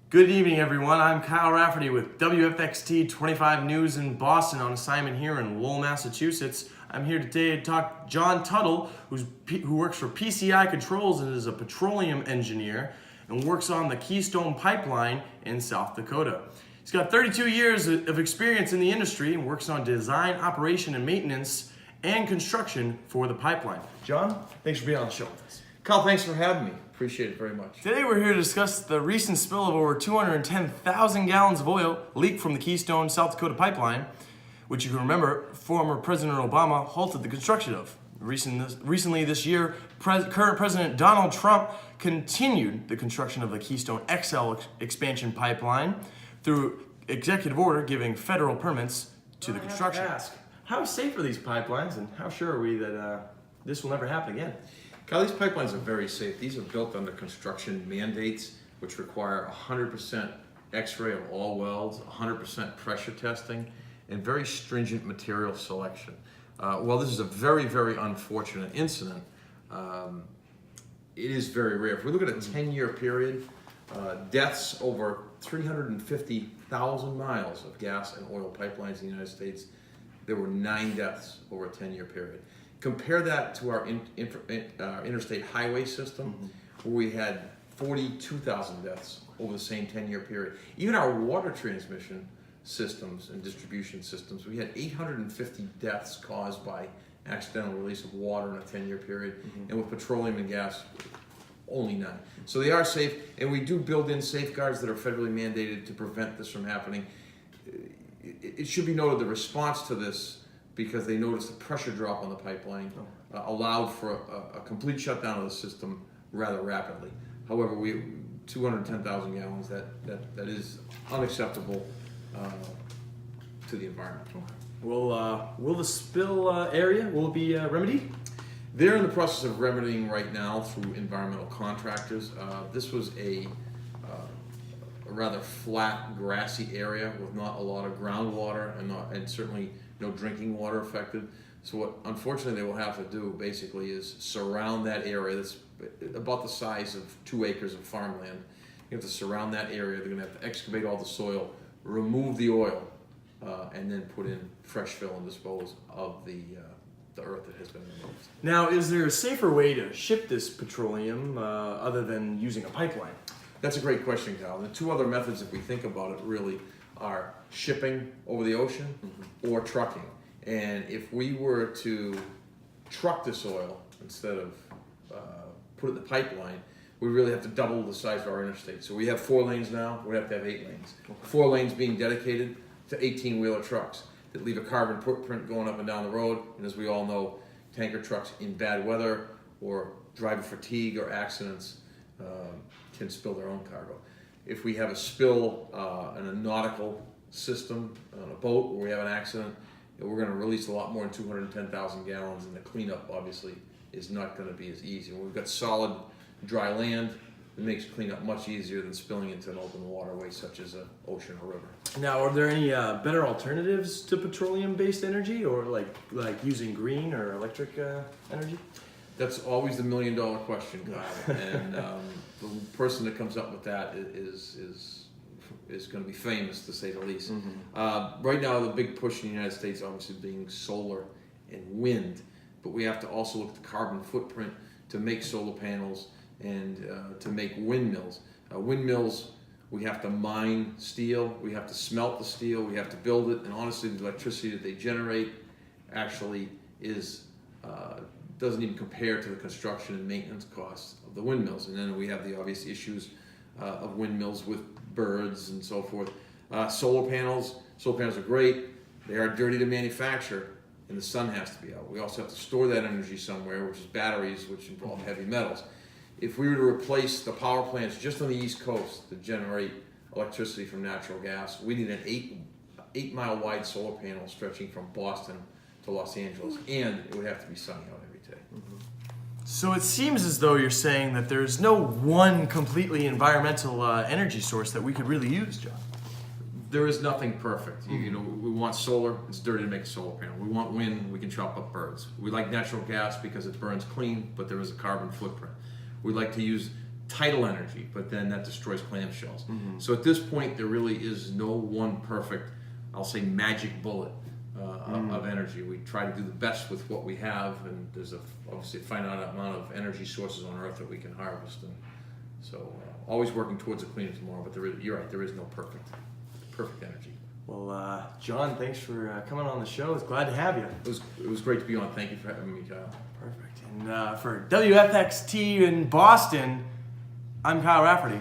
Good evening, everyone. I'm Kyle Rafferty with WFXT 25 News in Boston on assignment here in Lowell, Massachusetts. I'm here today to talk to John Tuttle, who works for PCI Controls and is a petroleum engineer and works on the Keystone Pipeline in South Dakota. He's got 32 years of experience in the industry and works on design, operation, and maintenance and construction for the pipeline. John, thanks for being on the show with us. Kyle, thanks for having me. Appreciate it very much. Today we're here to discuss the recent spill of over 210,000 gallons of oil leaked from the Keystone South Dakota pipeline, which you can remember former President Obama halted the construction of. Recently this year, current President Donald Trump continued the construction of the Keystone XL expansion pipeline through executive order giving federal permits to the construction. How safe are these pipelines, and how sure are we that this will never happen again? Kyle, these pipelines are very safe. These are built under construction mandates, which require 100% X-ray of all welds, 100% pressure testing, and very stringent material selection. While this is a very, very unfortunate incident, it is very rare. If we look at a 10-year period, deaths over 350,000 miles of gas and oil pipelines in the United States, there were 9 deaths over a 10-year period. Compare that to our interstate highway system, where we had 42,000 deaths over the same 10-year period. Even our water transmission systems and distribution systems, we had 850 deaths caused by accidental release of water in a 10-year period, and with petroleum and gas, only 9. So they are safe, and we do build in safeguards that are federally mandated to prevent this from happening. It should be noted the response to this, because they noticed the pressure drop on the pipeline, allowed for a complete shutdown of the system rather rapidly. However, 210,000 gallons, that is unacceptable to the environment. Will the spill area, will it be remedied? They're in the process of remedying right now through environmental contractors. This was a rather flat, grassy area with not a lot of groundwater and certainly no drinking water affected. So what unfortunately they will have to do basically is surround that area that's about the size of 2 acres of farmland. You have to surround that area. They're going to have to excavate all the soil, remove the oil, and then put in fresh fill and dispose of the earth that has been removed. Now, is there a safer way to ship this petroleum other than using a pipeline? That's a great question, Kyle. The 2 other methods, if we think about it, really are shipping over the ocean or trucking. And if we were to truck this oil instead of put it in the pipeline, we really have to double the size of our interstate. So we have 4 lanes now, we have to have 8 lanes. 4 lanes being dedicated to 18-wheeler trucks that leave a carbon footprint going up and down the road. And as we all know, tanker trucks in bad weather or driver fatigue or accidents can spill their own cargo. If we have a spill in a nautical system, on a boat where we have an accident, we're going to release a lot more than 210,000 gallons, and the cleanup obviously is not going to be as easy. When we've got solid dry land, it makes cleanup much easier than spilling into an open waterway such as an ocean or river. Now, are there any better alternatives to petroleum-based energy, or like using green or electric energy? That's always the million-dollar question, Kyle. And the person that comes up with that is going to be famous, to say the least. Right now, the big push in the United States obviously being solar and wind, but we have to also look at the carbon footprint to make solar panels and to make windmills. Windmills, we have to mine steel, we have to smelt the steel, we have to build it, and honestly, the electricity that they generate actually doesn't even compare to the construction and maintenance costs of the windmills. And then we have the obvious issues of windmills with birds and so forth. Solar panels are great. They are dirty to manufacture, and the sun has to be out. We also have to store that energy somewhere, which is batteries, which involve heavy metals. If we were to replace the power plants just on the East Coast to generate electricity from natural gas, we need an 8-mile wide solar panel stretching from Boston to Los Angeles, and it would have to be sunny out every day. So it seems as though you're saying that there's no one completely environmental energy source that we could really use, John. There is nothing perfect. You know, we want solar, it's dirty to make a solar panel. We want wind, we can chop up birds. We like natural gas because it burns clean, but there is a carbon footprint. We like to use tidal energy, but then that destroys clamshells. So at this point, there really is no one perfect, I'll say, magic bullet of energy. We try to do the best with what we have, and there's obviously a finite amount of energy sources on Earth that we can harvest, and so always working towards a cleaner tomorrow. But you're right, there is no perfect energy. Well, John, thanks for coming on the show. It's glad to have you. It was great to be on. Thank you for having me, Kyle. Perfect. And for WFXT in Boston, I'm Kyle Rafferty.